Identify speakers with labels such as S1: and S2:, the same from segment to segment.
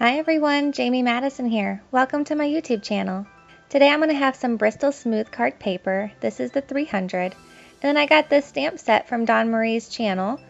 S1: Hi everyone, Jaimie Madison here. Welcome to my YouTube channel. Today I'm going to have some Bristol smooth card paper. This is the 300. And then I got this stamp set from Dawn Marie's channel.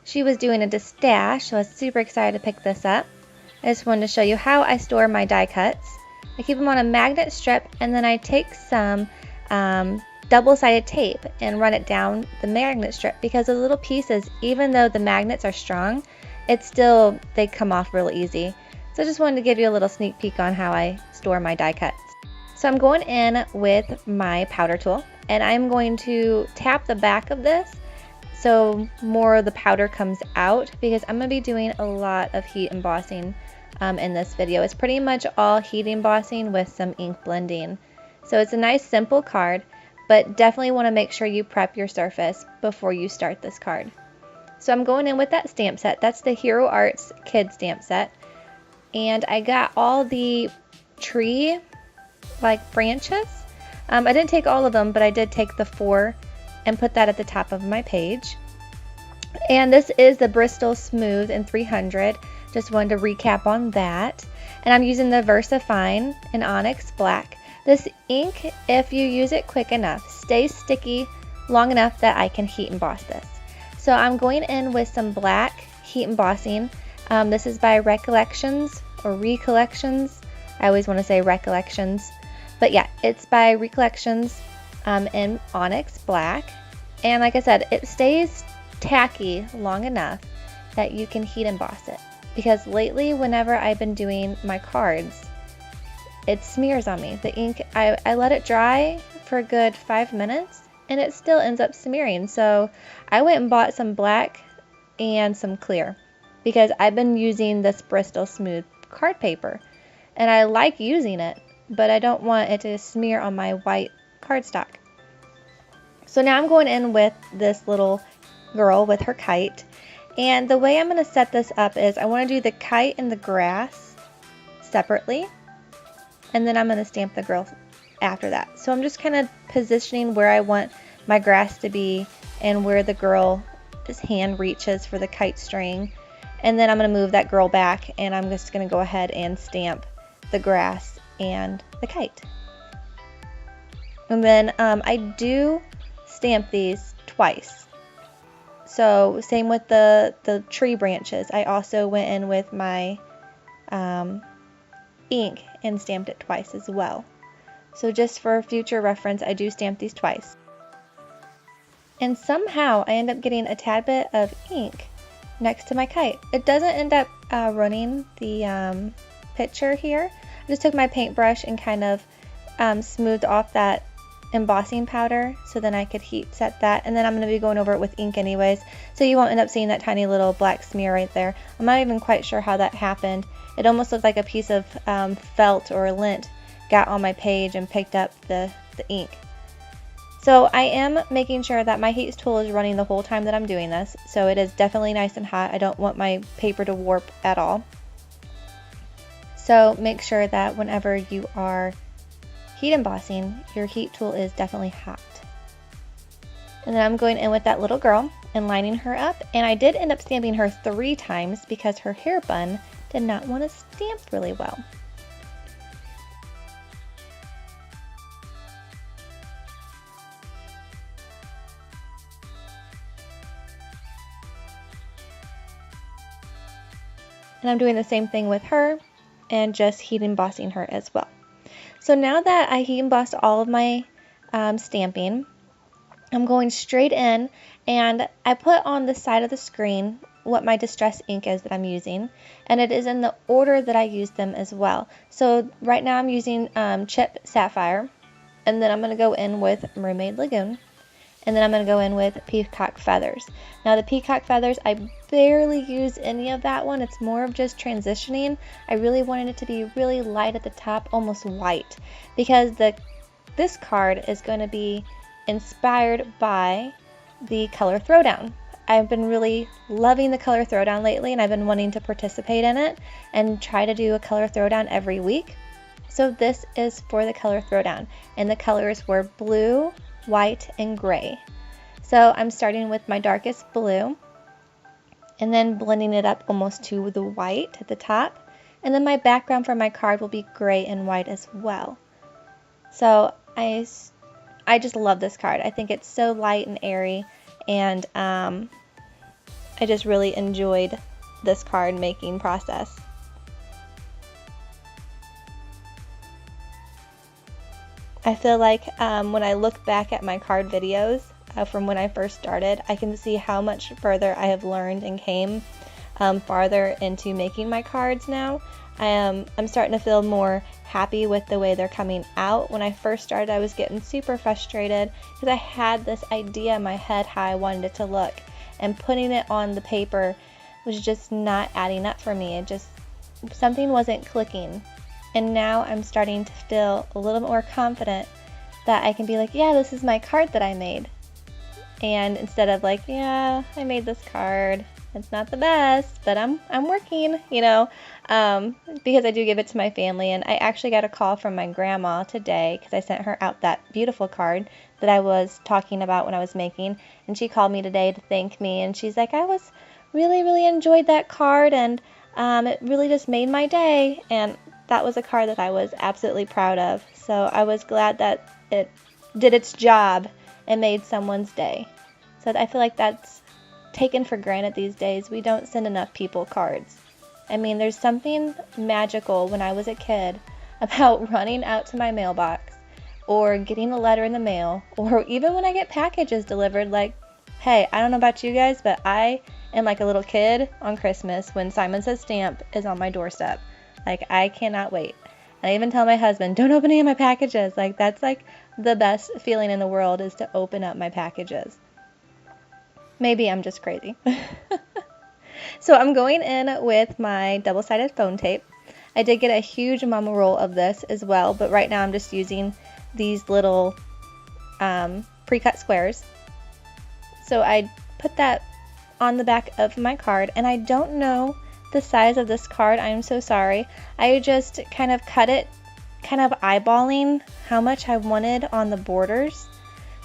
S1: She was doing a stash, so I was super excited to pick this up. I just wanted to show you how I store my die cuts. I keep them on a magnet strip, and then I take some double-sided tape and run it down the magnet strip, because the little pieces, even though the magnets are strong, they come off real easy. So I just wanted to give you a little sneak peek on how I store my die cuts. So I'm going in with my powder tool, and I'm going to tap the back of this so more of the powder comes out, because I'm going to be doing a lot of heat embossing in this video. It's pretty much all heat embossing with some ink blending. So it's a nice simple card, but definitely want to make sure you prep your surface before you start this card. So I'm going in with that stamp set. That's the Hero Arts Kid stamp set. And I got all the tree branches. I didn't take all of them, but I did take the 4 and put that at the top of my page. And this is the Bristol Smooth in 300. Just wanted to recap on that. And I'm using the VersaFine in Onyx Black. This ink, if you use it quick enough, stays sticky long enough that I can heat emboss this. So I'm going in with some black heat embossing. This is by Recollections or Recollections. I always want to say Recollections. But yeah, it's by Recollections in Onyx Black. And like I said, it stays tacky long enough that you can heat emboss it. Because lately, whenever I've been doing my cards, it smears on me. The ink, I let it dry for a good 5 minutes, and it still ends up smearing. So I went and bought some black and some clear, because I've been using this Bristol Smooth card paper, and I like using it, but I don't want it to smear on my white cardstock. So now I'm going in with this little girl with her kite, and the way I'm going to set this up is I want to do the kite and the grass separately, and then I'm going to stamp the girl after that. So I'm just kind of positioning where I want my grass to be and where the girl's hand reaches for the kite string. And then I'm going to move that girl back, and I'm just going to go ahead and stamp the grass and the kite. And then I do stamp these twice. So same with the tree branches. I also went in with my ink and stamped it twice as well. So just for future reference, I do stamp these twice. And somehow I end up getting a tad bit of ink next to my kite. It doesn't end up running the picture here. I just took my paintbrush and kind of smoothed off that embossing powder so then I could heat set that. And then I'm going to be going over it with ink anyways, so you won't end up seeing that tiny little black smear right there. I'm not even quite sure how that happened. It almost looked like a piece of felt or lint got on my page and picked up the ink. So I am making sure that my heat tool is running the whole time that I'm doing this. So it is definitely nice and hot. I don't want my paper to warp at all. So make sure that whenever you are heat embossing, your heat tool is definitely hot. And then I'm going in with that little girl and lining her up. And I did end up stamping her 3 times because her hair bun did not want to stamp really well. And I'm doing the same thing with her and just heat embossing her as well. So now that I heat embossed all of my stamping, I'm going straight in, and I put on the side of the screen what my distress ink is that I'm using, and it is in the order that I use them as well. So right now I'm using Chip Sapphire, and then I'm going to go in with Mermaid Lagoon, and then I'm going to go in with Peacock Feathers. Now the Peacock Feathers, I barely use any of that one. It's more of just transitioning. I really wanted it to be really light at the top, almost white, because this card is going to be inspired by the Color Throwdown. I've been really loving the Color Throwdown lately, and I've been wanting to participate in it and try to do a Color Throwdown every week. So this is for the Color Throwdown, and the colors were blue, white, and gray. So I'm starting with my darkest blue, and then blending it up almost to the white at the top, And then my background for my card will be gray and white as well. So I just love this card. I think it's so light and airy, and I just really enjoyed this card making process. I feel like when I look back at my card videos from when I first started, I can see how much further I have learned and came farther into making my cards now. I'm starting to feel more happy with the way they're coming out. When I first started, I was getting super frustrated because I had this idea in my head how I wanted it to look, and putting it on the paper was just not adding up for me. It just, something wasn't clicking. And now I'm starting to feel a little more confident that I can be like, yeah, this is my card that I made. And instead of like, yeah, I made this card, it's not the best, but I'm working, you know, because I do give it to my family. And I actually got a call from my grandma today because I sent her out that beautiful card that I was talking about when I was making. And she called me today to thank me. And she's like, I was really enjoyed that card, and it really just made my day. And that was a card that I was absolutely proud of. So I was glad that it did its job and made someone's day. So I feel like that's taken for granted these days. We don't send enough people cards. I mean, there's something magical when I was a kid about running out to my mailbox or getting a letter in the mail, or even when I get packages delivered. Like, hey, I don't know about you guys, but I am like a little kid on Christmas when Simon Says Stamp is on my doorstep. Like, I cannot wait. And I even tell my husband, don't open any of my packages. Like, that's like the best feeling in the world, is to open up my packages. Maybe I'm just crazy. So I'm going in with my double-sided foam tape. I did get a huge mama roll of this as well, but right now I'm just using these little pre-cut squares. So I put that on the back of my card, and I don't know the size of this card. I am so sorry. I just kind of cut it, kind of eyeballing how much I wanted on the borders.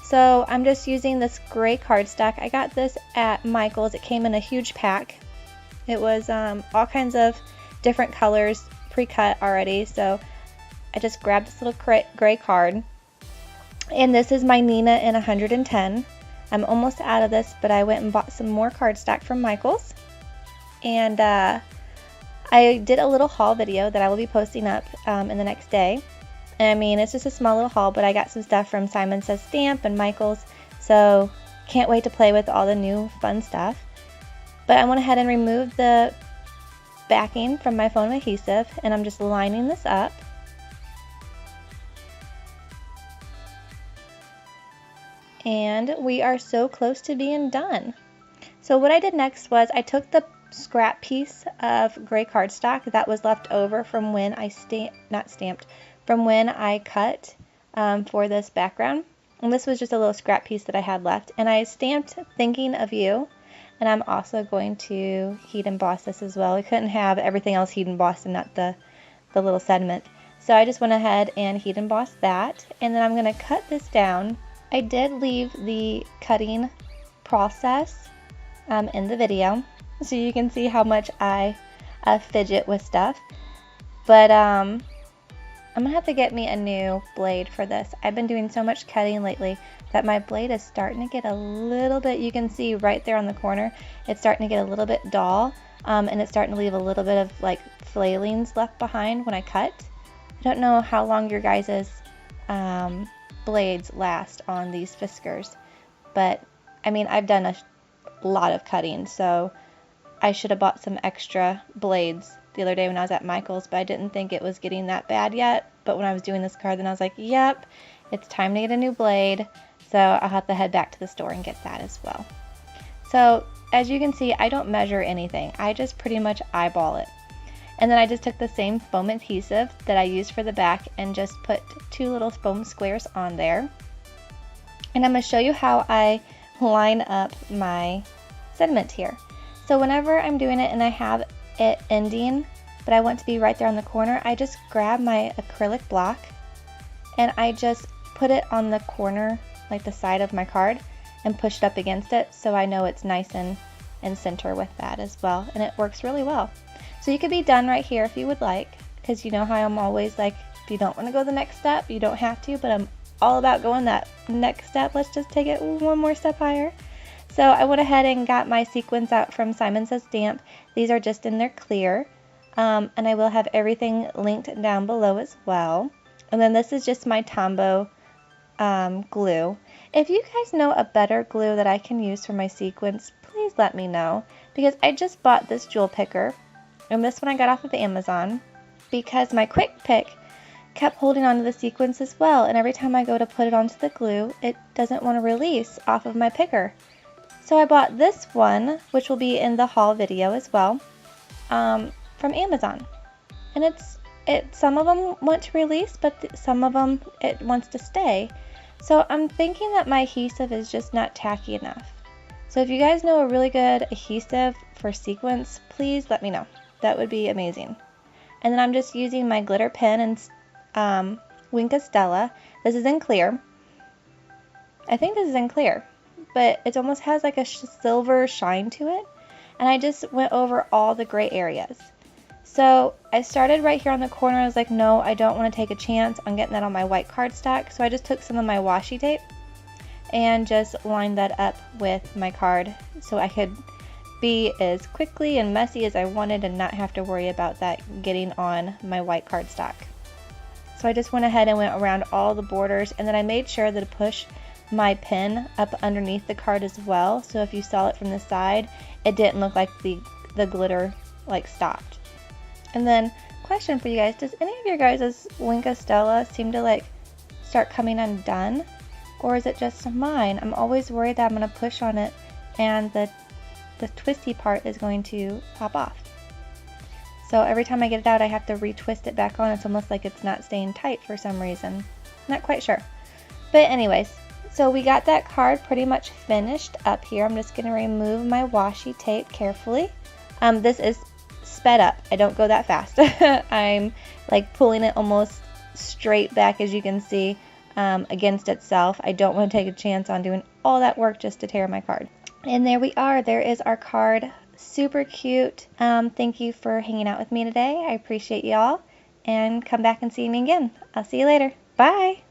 S1: So I'm just using this gray cardstock. I got this at Michael's. It came in a huge pack. It was all kinds of different colors pre-cut already. So I just grabbed this little gray card. And this is my Nina in 110. I'm almost out of this, but I went and bought some more cardstock from Michael's. And I did a little haul video that I will be posting up in the next day. And I mean, it's just a small little haul, but I got some stuff from Simon Says Stamp and Michael's. So can't wait to play with all the new fun stuff. But I went ahead and removed the backing from my foam adhesive, and I'm just lining this up. And we are so close to being done. So what I did next was I took the scrap piece of gray cardstock that was left over from when I from when I cut for this background. And this was just a little scrap piece that I had left. And I stamped Thinking of You. And I'm also going to heat emboss this as well. We couldn't have everything else heat embossed and not the little sediment. So I just went ahead and heat embossed that. And then I'm going to cut this down. I did leave the cutting process in the video, so you can see how much I fidget with stuff. But I'm going to have to get me a new blade for this. I've been doing so much cutting lately that my blade is starting to get a little bit, you can see right there on the corner, it's starting to get a little bit dull, and it's starting to leave a little bit of like flailings left behind when I cut. I don't know how long your guys' blades last on these Fiskars, but I mean, I've done a lot of cutting, so I should have bought some extra blades the other day when I was at Michael's, but I didn't think it was getting that bad yet. But when I was doing this card, then I was like, yep, it's time to get a new blade. So I'll have to head back to the store and get that as well. So as you can see, I don't measure anything. I just pretty much eyeball it. And then I just took the same foam adhesive that I used for the back and just put 2 little foam squares on there. And I'm going to show you how I line up my sediment here. So whenever I'm doing it and I have it ending, but I want to be right there on the corner, I just grab my acrylic block and I just put it on the corner, like the side of my card, and push it up against it so I know it's nice and center with that as well, and it works really well. So you could be done right here if you would like, because you know how I'm always like, if you don't want to go the next step, you don't have to, but I'm all about going that next step. Let's just take it one more step higher. So I went ahead and got my sequins out from Simon Says Stamp. These are just in their clear, and I will have everything linked down below as well. And then this is just my Tombow glue. If you guys know a better glue that I can use for my sequins, please let me know, because I just bought this jewel picker, and this one I got off of Amazon, because my quick pick kept holding onto the sequins as well, and every time I go to put it onto the glue, it doesn't want to release off of my picker. So I bought this one, which will be in the haul video as well, from Amazon. And some of them want to release, but some of them it wants to stay. So I'm thinking that my adhesive is just not tacky enough. So if you guys know a really good adhesive for sequins, please let me know. That would be amazing. And then I'm just using my glitter pen and Wink Stella. This is in clear. I think this is in clear, but it almost has like a silver shine to it. And I just went over all the gray areas. So I started right here on the corner. I was like, no, I don't want to take a chance on getting that on my white cardstock. So I just took some of my washi tape and just lined that up with my card so I could be as quickly and messy as I wanted and not have to worry about that getting on my white cardstock. So I just went ahead and went around all the borders, and then I made sure that to push my pen up underneath the card as well, so if you saw it from the side, it didn't look like the glitter like stopped. And then, question for you guys, does any of your guys' Wink Stella seem to like start coming undone? Or is it just mine? I'm always worried that I'm going to push on it and the twisty part is going to pop off. So every time I get it out, I have to retwist it back on. It's almost like it's not staying tight for some reason. Not quite sure. But anyways, so we got that card pretty much finished up here. I'm just going to remove my washi tape carefully. This is sped up. I don't go that fast. I'm like pulling it almost straight back, as you can see, against itself. I don't want to take a chance on doing all that work just to tear my card. And there we are. There is our card. Super cute. Thank you for hanging out with me today. I appreciate y'all. And come back and see me again. I'll see you later. Bye.